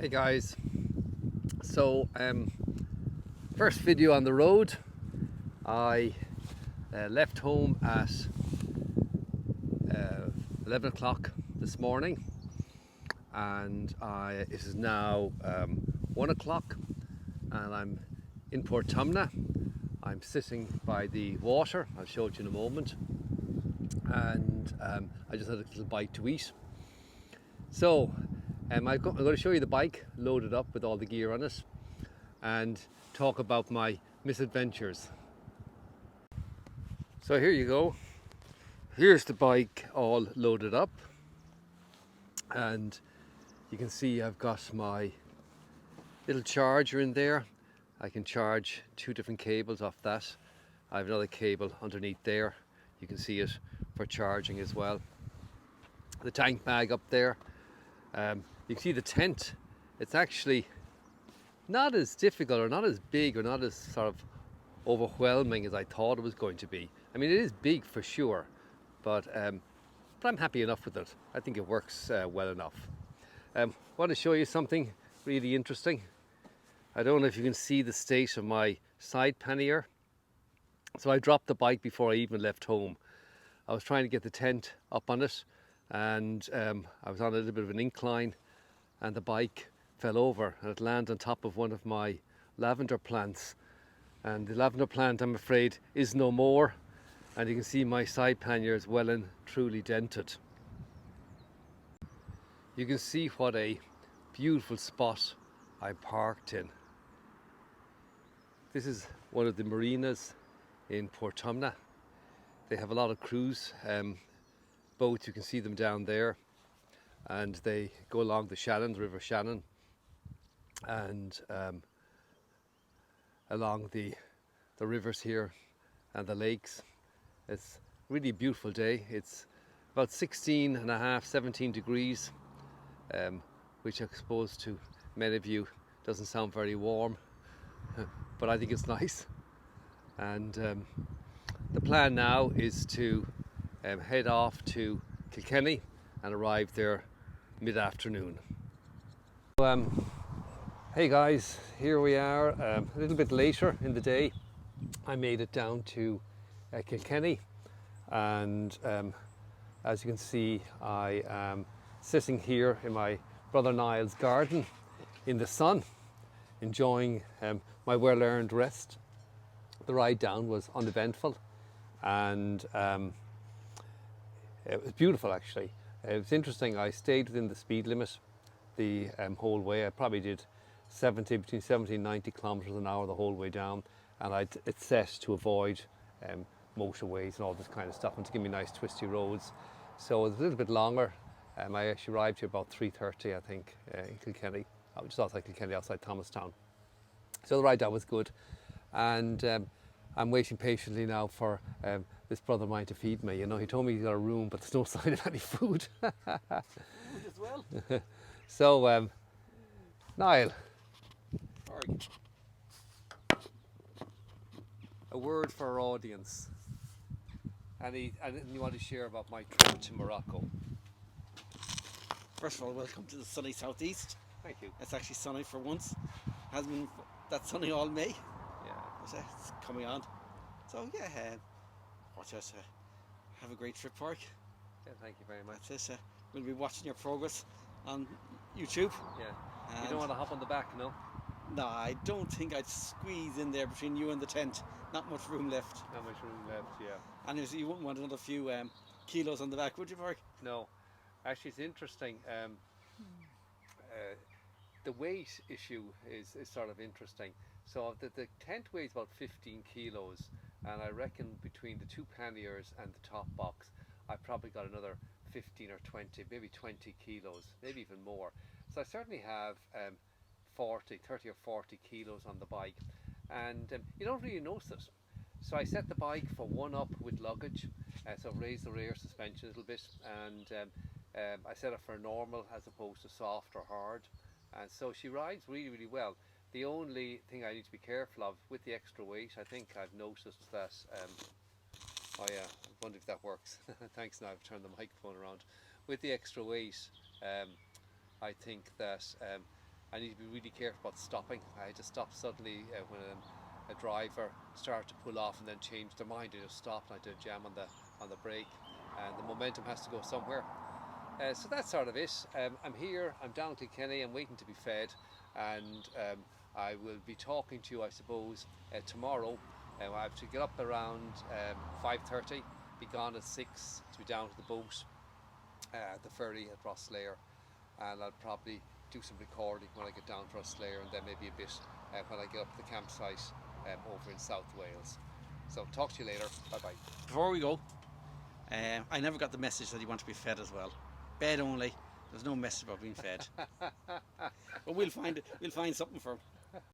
Hey guys, so first video on the road. I left home at 11 o'clock this morning, and it is now 1 o'clock and I'm in Portumna. I'm sitting by the water, I'll show it you in a moment, and I just had a little bite to eat. So I'm going to show you the bike loaded up with all the gear on it and talk about my misadventures. So here you go. Here's the bike all loaded up, and you can see I've got my little charger in there. I can charge 2 different cables off that. I have another cable underneath there. You can see it for charging as well. The tank bag up there. You can see the tent. It's actually not as difficult or not as big or not as sort of overwhelming as I thought it was going to be. I mean, it is big for sure, but I'm happy enough with it. I think it works well enough. I want to show you something really interesting. I don't know if you can see the state of my side pannier. So I dropped the bike before I even left home. I was trying to get the tent up on it, and I was on a little bit of an incline, and the bike fell over and it landed on top of one of my lavender plants. And the lavender plant, I'm afraid, is no more, and you can see my side pannier is well and truly dented. You can see what a beautiful spot I parked in. This is one of the marinas in Portumna. They have a lot of cruise boats. You can see them down there, and they go along the Shannon, the River Shannon, and along the rivers here and the lakes. It's really a beautiful day. It's about 16 and a half, 17 degrees, which I suppose to many of you doesn't sound very warm, but I think it's nice. And the plan now is to head off to Kilkenny and arrive there mid-afternoon. Hey guys, here we are, a little bit later in the day. I made it down to Kilkenny, and as you can see, I am sitting here in my brother Niall's garden in the sun, enjoying my well-earned rest. The ride down was uneventful, and it was beautiful actually. It was interesting. I stayed within the speed limit the whole way. I probably did between 70 and 90 kilometers an hour the whole way down, and it's set to avoid motorways and all this kind of stuff, and to give me nice twisty roads. So it was a little bit longer. I actually arrived here about 3:30, I think, in Kilkenny, just outside Kilkenny, outside Thomastown. So the ride down was good, and I'm waiting patiently now for this brother of mine to feed me. You know, he told me he's got a room, but there's no sign of any food. Food as well. So, Niall, a word for our audience. Anything you want to share about my trip to Morocco? First of all, welcome to the sunny southeast. Thank you. It's actually sunny for once. Hasn't been that sunny all May. Yeah. But it's coming on. So yeah, watch us. Have a great trip, Park. Yeah, thank you very much. That's it. We'll be watching your progress on YouTube. Yeah. And You don't want to hop on the back, no? no, I don't think I'd squeeze in there between you and the tent. Not much room left. Not much room left, yeah. And you wouldn't want another few kilos on the back, would you, Park? No. Actually, it's interesting. The weight issue is sort of interesting. So the tent weighs about 15 kilos, and I reckon between the 2 panniers and the top box, I probably got another 15 or 20, maybe 20 kilos, maybe even more. So I certainly have 30 or 40 kilos on the bike, and you don't really notice it. So I set the bike for 1 up with luggage, so raise the rear suspension a little bit, and I set it for normal as opposed to soft or hard, and so she rides really, really well. The only thing I need to be careful of with the extra weight, I think I've noticed that, oh yeah, I wonder if that works. Thanks, now I've turned the microphone around. With the extra weight, I think that I need to be really careful about stopping. I just stop suddenly when a driver started to pull off and then change their mind. They just stopped and I did a jam on the brake, and the momentum has to go somewhere. So that's sort of it. I'm here, I'm down Kilkenny, I'm waiting to be fed, and I will be talking to you, I suppose, tomorrow. I have to get up around 5:30, be gone at 6 to be down to the boat at the ferry at Rosslare, and I'll probably do some recording when I get down to Rosslare, and then maybe a bit when I get up to the campsite over in South Wales. So talk to you later. Bye bye. Before we go, I never got the message that you want to be fed as well. Bed only. There's no message about being fed. But we'll find something for him.